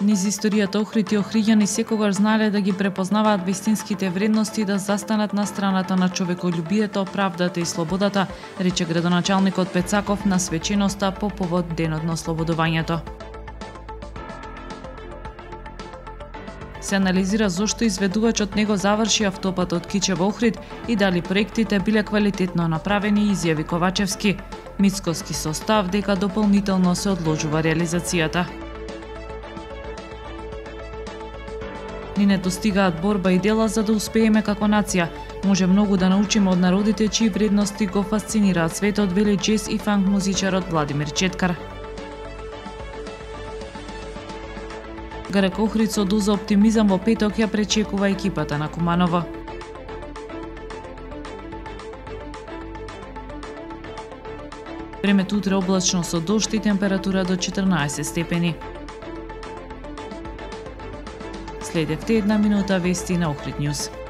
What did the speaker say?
Низ историјата Охрид и охриѓани секогаш знаеле да ги препознаваат вистинските вредности и да застанат на страната на човеколюбието, правдата и слободата, рече градоначалникот Пецаков на свеченоста по повод денот на ослободувањето. Се анализира зошто изведувачот него заврши автопат од Кичево Охрид и дали проектите биле квалитетно направени, изјави Ковачевски. Мицкоски состав дека дополнително се одложува реализацијата. Ни не достигаат борба и дела за да успееме како нација. Може многу да научиме од народите чии вредности го фасцинираат светот, вели джез и фанк музичарот Владимир Четкар. ГРК Охрид со доза оптимизам во петок ја пречекува екипата на Куманово. Времето утре облачно со дожд и температура до 14 степени. Следевте една минута вести на Охрид Нјуз.